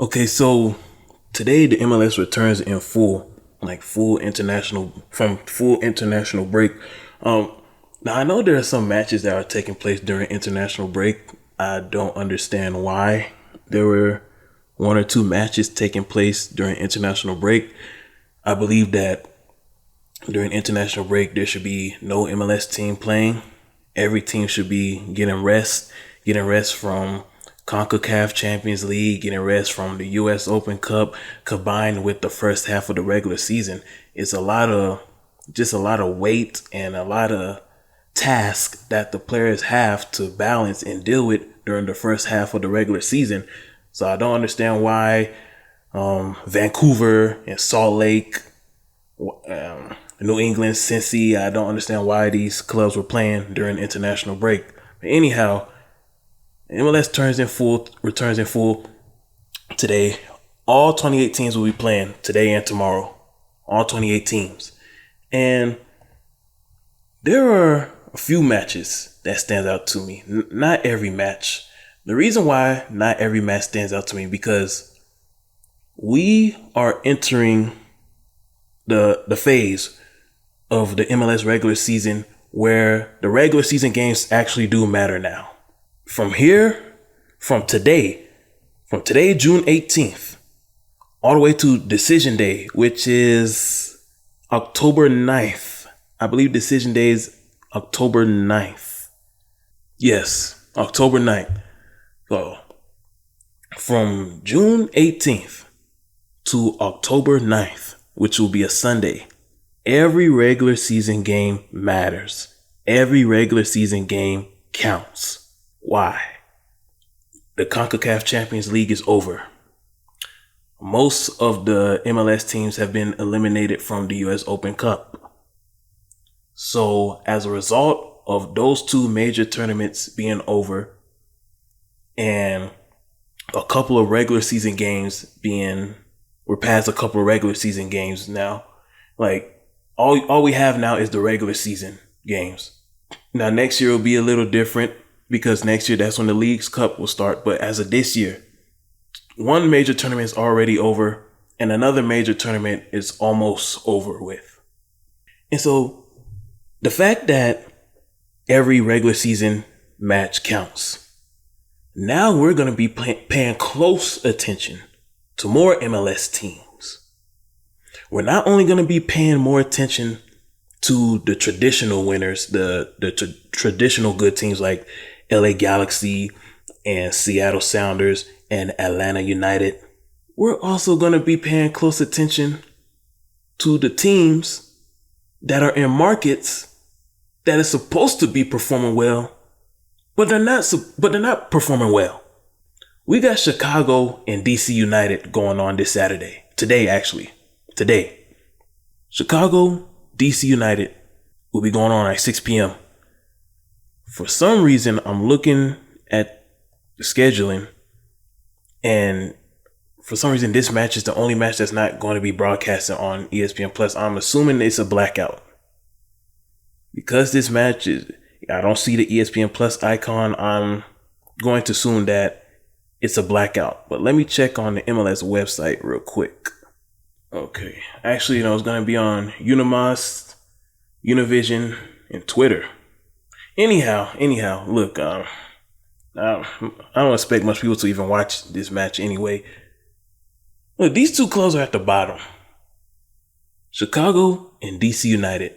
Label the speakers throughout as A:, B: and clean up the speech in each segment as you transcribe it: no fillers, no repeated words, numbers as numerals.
A: Okay, so today the MLS returns in full, full international break. Now I know there are some matches that are taking place during international break. I don't understand why there were one or two matches taking place during international break. I believe that during international break there should be no MLS team playing. Every team should be getting rest from CONCACAF Champions League, getting rest from the US Open Cup, combined with the first half of the regular season. It's a lot of weight and a lot of tasks that the players have to balance and deal with during the first half of the regular season. So I don't understand why Vancouver and Salt Lake, New England, Cincy, I don't understand why these clubs were playing during international break. But anyhow, MLS returns in full today. All 28 teams will be playing today and tomorrow. All 28 teams. And there are a few matches that stand out to me. Not every match. The reason why not every match stands out to me because we are entering the phase of the MLS regular season where the regular season games actually do matter now. From today, June 18th, all the way to Decision Day, which is October 9th. I believe Decision Day is October 9th. Yes, October 9th. So, from June 18th to October 9th, which will be a Sunday, every regular season game matters. Every regular season game counts. Why? The CONCACAF Champions League is over. Most of the MLS teams have been eliminated from the US Open Cup. So as a result of those two major tournaments being over and a couple of regular season games we're past a couple of regular season games now. Like all we have now is the regular season games. Now next year will be a little different because next year that's when the League's Cup will start. But as of this year, one major tournament is already over and another major tournament is almost over with. And so the fact that every regular season match counts. Now we're going to be paying close attention to more MLS teams. We're not only going to be paying more attention to the traditional winners, the traditional good teams like LA Galaxy and Seattle Sounders and Atlanta United. We're also going to be paying close attention to the teams that are in markets that are supposed to be performing well, but they're not performing well. We got Chicago and DC United going on this Saturday. Today. Chicago, DC United will be going on at 6 p.m. For some reason, I'm looking at the scheduling, and for some reason, this match is the only match that's not going to be broadcasted on ESPN Plus. I'm assuming it's a blackout. Because this match I don't see the ESPN Plus icon, I'm going to assume that it's a blackout. But let me check on the MLS website real quick. Okay. Actually, it's going to be on Unimos, Univision, and Twitter. Anyhow, look, I don't expect much people to even watch this match anyway. Look, these two clubs are at the bottom. Chicago and DC United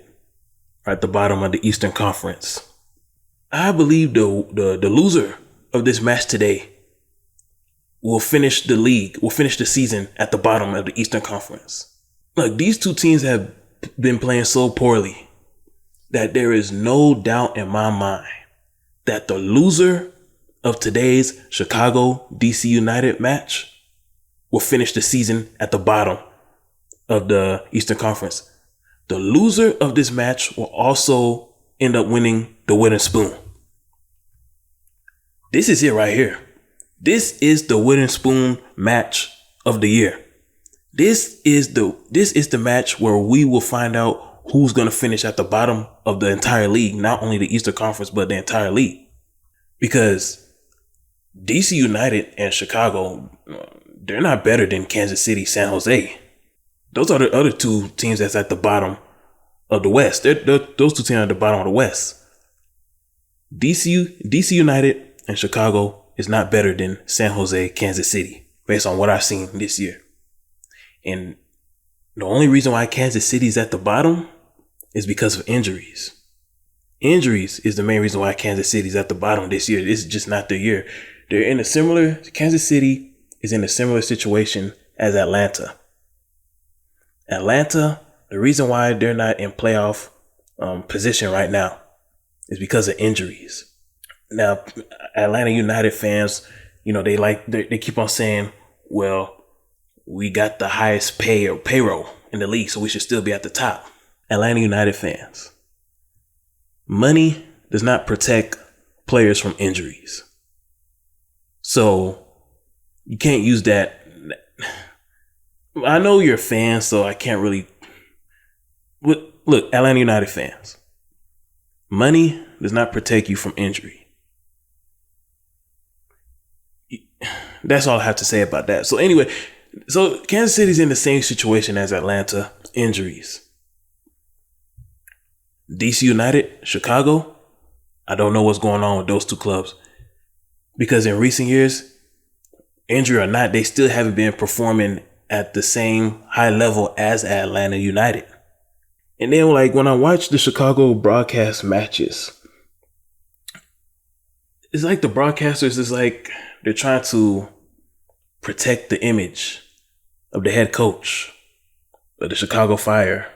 A: are at the bottom of the Eastern Conference. I believe the loser of this match today will finish the season at the bottom of the Eastern Conference. Look, these two teams have been playing so poorly that there is no doubt in my mind that the loser of today's Chicago DC United match will finish the season at the bottom of the Eastern Conference. The loser of this match will also end up winning the wooden spoon. This is it right here. This is the wooden spoon match of the year. This is the match where we will find out who's going to finish at the bottom of the entire league, not only the Eastern Conference, but the entire league. Because DC United and Chicago, they're not better than Kansas City, San Jose. Those are the other two teams that's at the bottom of the West. Those two teams are at the bottom of the West. DC United and Chicago is not better than San Jose, Kansas City, based on what I've seen this year. And the only reason why Kansas City is at the bottom is because of injuries. Injuries is the main reason why Kansas City is at the bottom this year. This is just not their year. Kansas City is in a similar situation as Atlanta. Atlanta, the reason why they're not in playoff position right now is because of injuries. Now, Atlanta United fans, they keep on saying, well, we got the highest payroll in the league, so we should still be at the top. Atlanta United fans, money does not protect players from injuries. So you can't use that. I know you're a fan, so I can't really. Look, Atlanta United fans, money does not protect you from injury. That's all I have to say about that. So anyway, Kansas City's in the same situation as Atlanta, injuries. DC United, Chicago, I don't know what's going on with those two clubs. Because in recent years, injury or not, they still haven't been performing at the same high level as Atlanta United. And then when I watch the Chicago broadcast matches, it's like the broadcasters is like they're trying to protect the image of the head coach of the Chicago Fire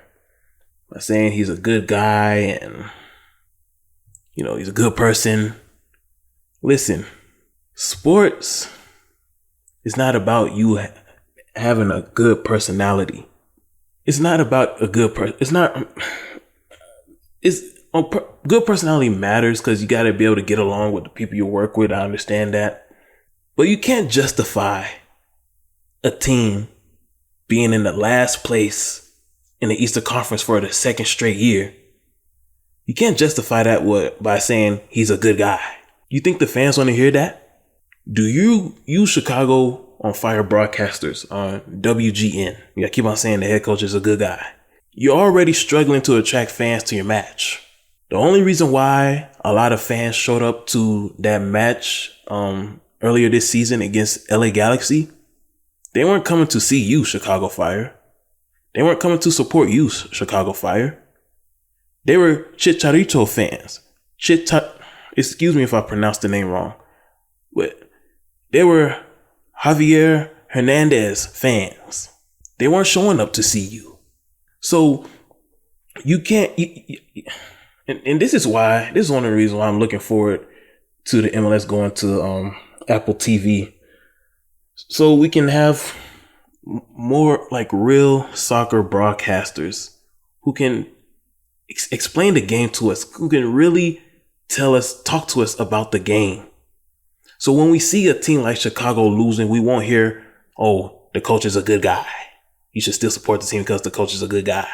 A: by saying he's a good guy and, he's a good person. Listen, sports is not about you having a good personality. It's not about a good person. Good personality matters because you got to be able to get along with the people you work with. I understand that. But you can't justify a team being in the last place in the Eastern Conference for the second straight year. You can't justify that by saying he's a good guy. You think the fans want to hear that? Do you Chicago on Fire broadcasters on WGN? I keep on saying the head coach is a good guy. You're already struggling to attract fans to your match. The only reason why a lot of fans showed up to that match earlier this season against LA Galaxy, they weren't coming to see you, Chicago Fire. They weren't coming to support you, Chicago Fire. They were Chicharito fans. Excuse me if I pronounced the name wrong, but they were Javier Hernandez fans. They weren't showing up to see you. So you can't, and this is one of the reasons why I'm looking forward to the MLS going to Apple TV, so we can have more real soccer broadcasters who can explain the game to us, who can really talk to us about the game. So when we see a team like Chicago losing, we won't hear, oh, the coach is a good guy. You should still support the team because the coach is a good guy.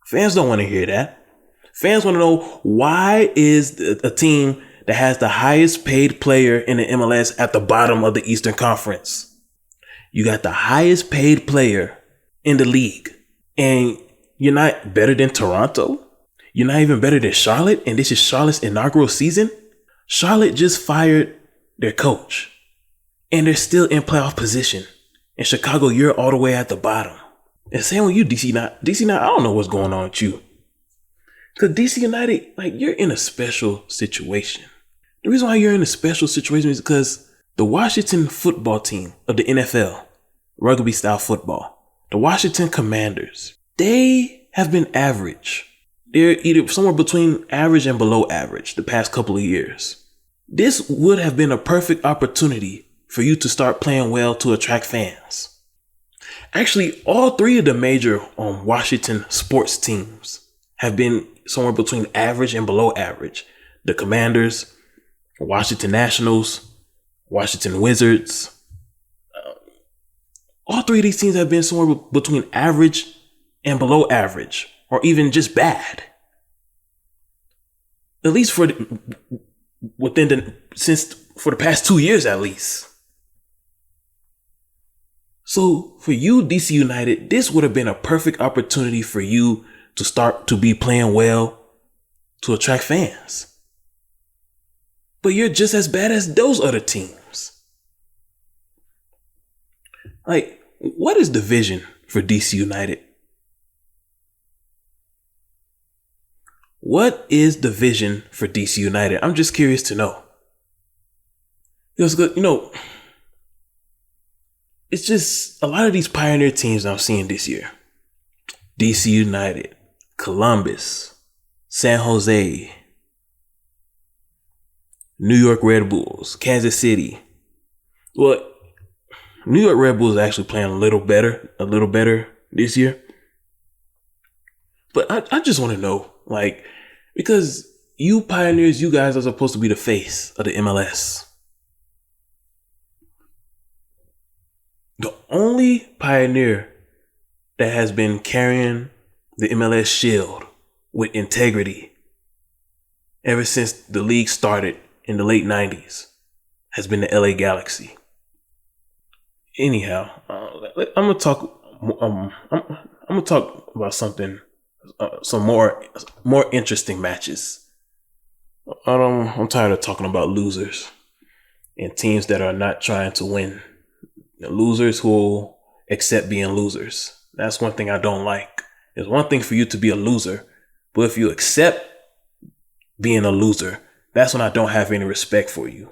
A: Fans don't want to hear that. Fans want to know, why is a team that has the highest paid player in the MLS at the bottom of the Eastern Conference? You got the highest paid player in the league, and you're not better than Toronto. You're not even better than Charlotte, and this is Charlotte's inaugural season. Charlotte just fired their coach, and they're still in playoff position. In Chicago, you're all the way at the bottom. And same with you, DC United, I don't know what's going on with you. Because DC United, you're in a special situation. The reason why you're in a special situation is because the Washington football team of the NFL, rugby style football, the Washington Commanders, they have been average. They're either somewhere between average and below average the past couple of years. This would have been a perfect opportunity for you to start playing well to attract fans. Actually, all three of the major Washington sports teams have been somewhere between average and below average. The Commanders, Washington Nationals, Washington Wizards. All three of these teams have been somewhere between average and below average, or even just bad. At least for the past 2 years, at least. So for you, DC United, this would have been a perfect opportunity for you to start to be playing well to attract fans. But you're just as bad as those other teams. Like, what is the vision for DC United? What is the vision for DC United? I'm just curious to know. It's good, it's just a lot of these pioneer teams I'm seeing this year. DC United, Columbus, San Jose, New York Red Bulls, Kansas City. Well, New York Red Bulls are actually playing a little better this year. But I just want to know, like, because you pioneers, you guys are supposed to be the face of the MLS. The only pioneer that has been carrying the MLS shield with integrity ever since the league started in the late 90s has been the LA Galaxy. Anyhow, I'm gonna talk. I'm gonna talk about something, some more interesting matches. I'm tired of talking about losers and teams that are not trying to win. Losers who will accept being losers. That's one thing I don't like. It's one thing for you to be a loser, but if you accept being a loser, that's when I don't have any respect for you.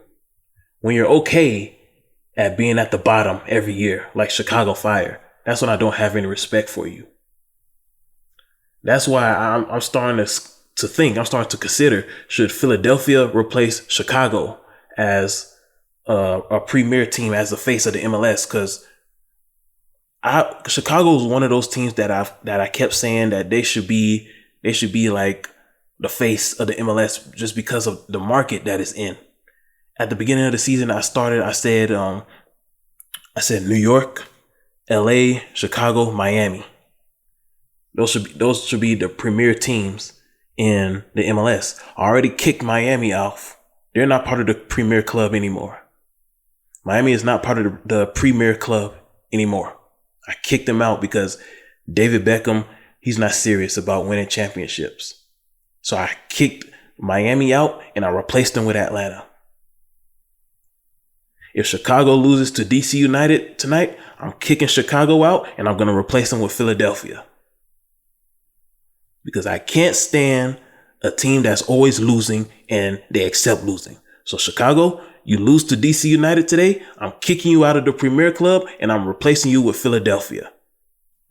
A: When you're okay at being at the bottom every year, like Chicago Fire, that's when I don't have any respect for you. That's why I'm starting to think, I'm starting to consider, should Philadelphia replace Chicago as a premier team, as the face of the MLS? Because Chicago is one of those teams that I kept saying that they should be like the face of the MLS just because of the market that is in. At the beginning of the season, I said New York, LA, Chicago, Miami. Those should be the premier teams in the MLS. I already kicked Miami off. They're not part of the premier club anymore. Miami is not part of the premier club anymore. I kicked them out because David Beckham, he's not serious about winning championships. So I kicked Miami out and I replaced them with Atlanta. If Chicago loses to DC United tonight, I'm kicking Chicago out and I'm going to replace them with Philadelphia. Because I can't stand a team that's always losing and they accept losing. So Chicago, you lose to DC United today, I'm kicking you out of the Premier Club and I'm replacing you with Philadelphia.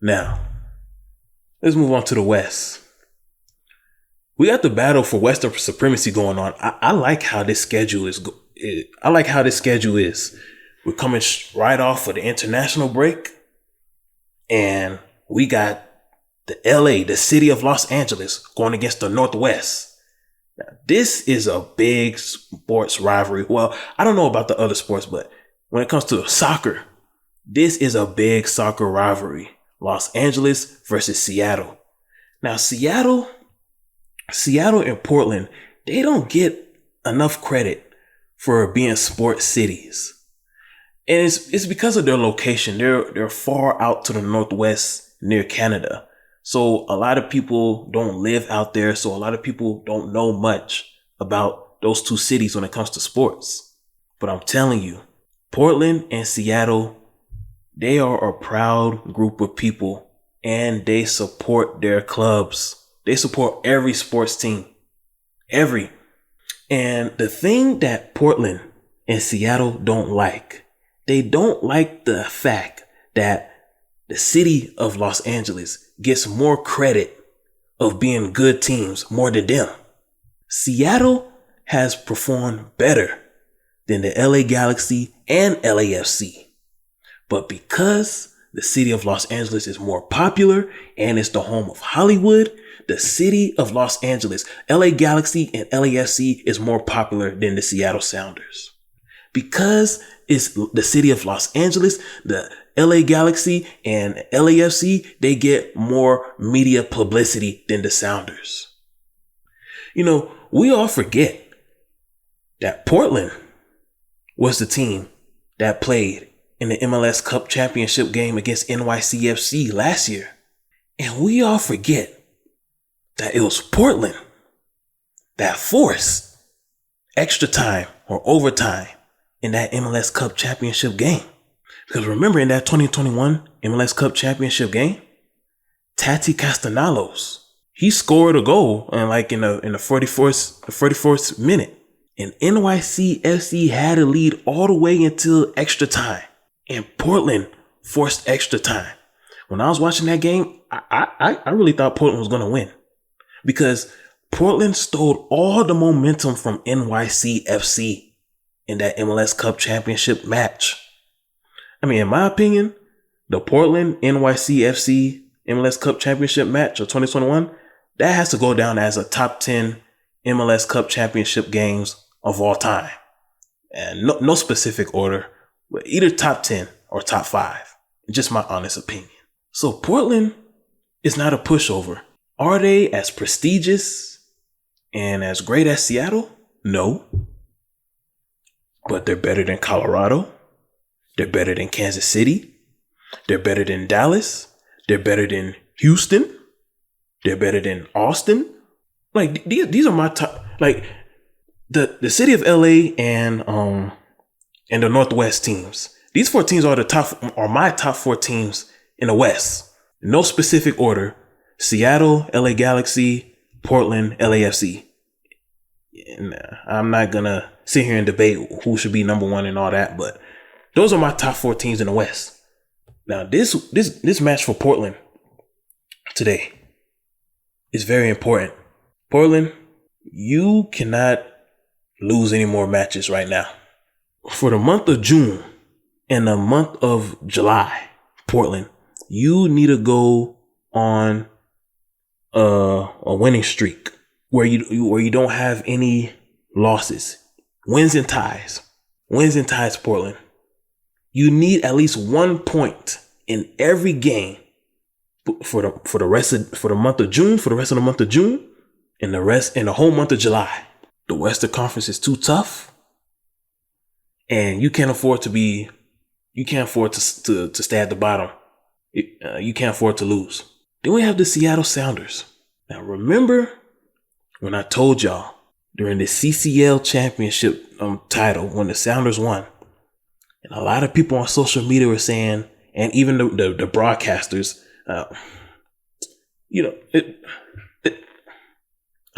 A: Now, let's move on to the West. We got the battle for Western Supremacy going on. I like how this schedule is. We're coming right off of the international break, and we got the LA, the city of Los Angeles, going against the Northwest. Now, this is a big sports rivalry. Well, I don't know about the other sports, but when it comes to soccer, this is a big soccer rivalry. Los Angeles versus Seattle. Now, Seattle and Portland, they don't get enough credit for being sports cities. And it's because of their location. They're far out to the northwest near Canada. So a lot of people don't live out there. So a lot of people don't know much about those two cities when it comes to sports. But I'm telling you, Portland and Seattle, they are a proud group of people and they support their clubs. They support every sports team. Every. And the thing that Portland and Seattle don't like, they don't like the fact that the city of Los Angeles gets more credit of being good teams more than them. Seattle has performed better than the LA Galaxy and LAFC. But because the city of Los Angeles is more popular and it's the home of Hollywood, the city of Los Angeles, LA Galaxy and LAFC is more popular than the Seattle Sounders. Because it's the city of Los Angeles, the LA Galaxy and LAFC, they get more media publicity than the Sounders. You know, we all forget that Portland was the team that played in the MLS Cup Championship game against NYCFC last year. And we all forget that it was Portland that forced extra time or overtime in that MLS Cup Championship game. Because remember, in that 2021 MLS Cup Championship game, Tati Castellanos, he scored a goal in the 44th minute. And NYCFC had a lead all the way until extra time. And Portland forced extra time. When I was watching that game, I really thought Portland was going to win. Because Portland stole all the momentum from NYCFC in that MLS Cup Championship match. I mean, in my opinion, the Portland NYCFC MLS Cup Championship match of 2021, that has to go down as a top 10 MLS Cup Championship games of all time. And no specific order, but either top 10 or top 5. Just my honest opinion. So Portland is not a pushover. Are they as prestigious and as great as Seattle? No. But they're better than Colorado. They're better than Kansas City. They're better than Dallas. They're better than Houston. They're better than Austin. Like, these are my top, like, the city of LA and the Northwest teams. These 4 teams are my top 4 teams in the West. No specific order. Seattle, LA Galaxy, Portland, LAFC. And I'm not gonna sit here and debate who should be number 1 and all that, but those are my top 4 teams in the West. Now, this match for Portland today is very important. Portland, you cannot lose any more matches right now. For the month of June and the month of July, Portland, you need to go on a winning streak where you don't have any losses. Wins and ties, Portland. You need at least 1 point in every game for the month of June, for the rest of the month of June, and the whole month of July. The Western Conference is too tough, and you can't afford to stay at the bottom. You can't afford to lose. Then we have the Seattle Sounders. Now, remember when I told y'all during the CCL championship title when the Sounders won, and a lot of people on social media were saying, and even the broadcasters, I'm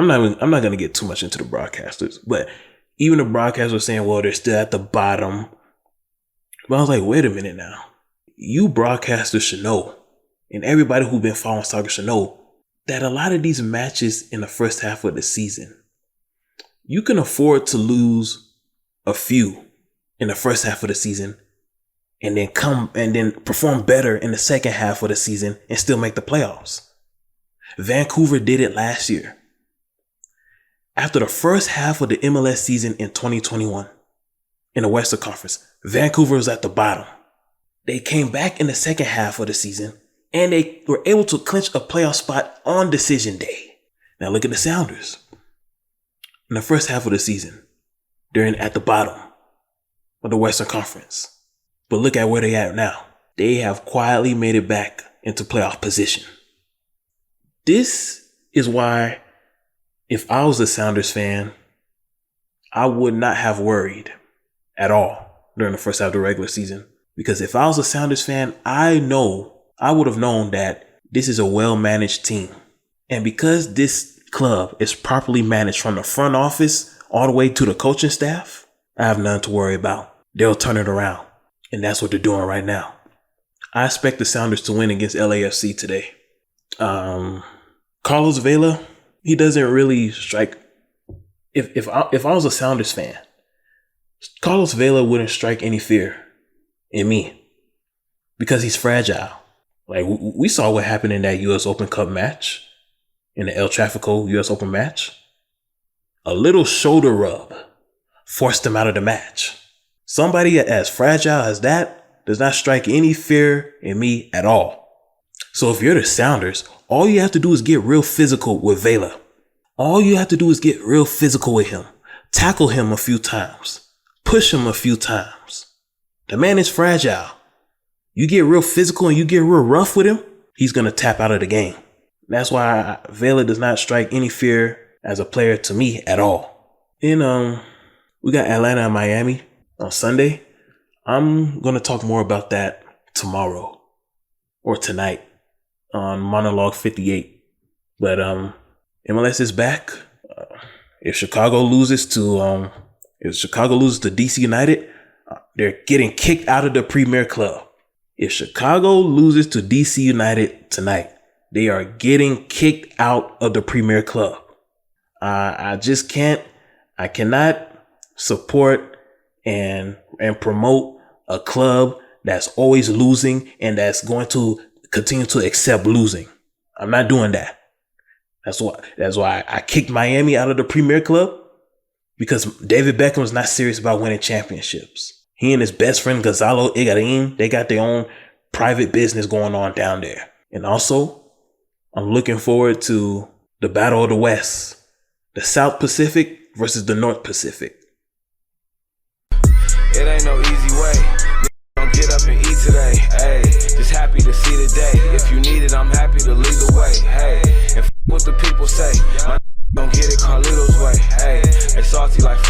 A: not going to get too much into the broadcasters, but even the broadcasters were saying, well, they're still at the bottom. But I was like, wait a minute now. You broadcasters should know, and everybody who's been following soccer should know, that a lot of these matches in the first half of the season, you can afford to lose a few in the first half of the season and then perform better in the second half of the season and still make the playoffs. Vancouver did it last year. After the first half of the MLS season in 2021 in the Western Conference, Vancouver was at the bottom. They came back in the second half of the season and they were able to clinch a playoff spot on decision day. Now look at the Sounders. In the first half of the season, they're at the bottom of the Western Conference. But look at where they are now. They have quietly made it back into playoff position. This is why, if I was a Sounders fan, I would not have worried at all during the first half of the regular season. Because if I was a Sounders fan, I would have known that this is a well-managed team. And because this club is properly managed from the front office all the way to the coaching staff, I have nothing to worry about. They'll turn it around. And that's what they're doing right now. I expect the Sounders to win against LAFC today. Carlos Vela, he doesn't really strike. If I was a Sounders fan, Carlos Vela wouldn't strike any fear in me because he's fragile. Like we saw what happened in that U.S. Open Cup match, in the El Tráfico U.S. Open match. A little shoulder rub forced him out of the match. Somebody as fragile as that does not strike any fear in me at all. So if you're the Sounders, all you have to do is get real physical with Vela. All you have to do is get real physical with him. Tackle him a few times. Push him a few times. The man is fragile. You get real physical and you get real rough with him, he's going to tap out of the game. That's why Vela does not strike any fear as a player to me at all. Then we got Atlanta and Miami on Sunday. I'm going to talk more about that tomorrow or tonight on Monologue 58. But MLS is back. If Chicago loses to DC United, they're getting kicked out of the Premier Club. If Chicago loses to DC United tonight, they are getting kicked out of the Premier Club. I cannot support and promote a club that's always losing and that's going to continue to accept losing. I'm not doing that. That's why I kicked Miami out of the Premier Club, because David Beckham was not serious about winning championships. He and his best friend Gonzalo Higuain, they got their own private business going on down there. And also, I'm looking forward to the Battle of the West, the South Pacific versus the North Pacific.
B: It ain't no easy way. Don't get up and eat today. Hey, just happy to see the day. If you need it, I'm happy to lead the way. Hey, and what the people say. My don't get it Carlito's way. Hey, they salty like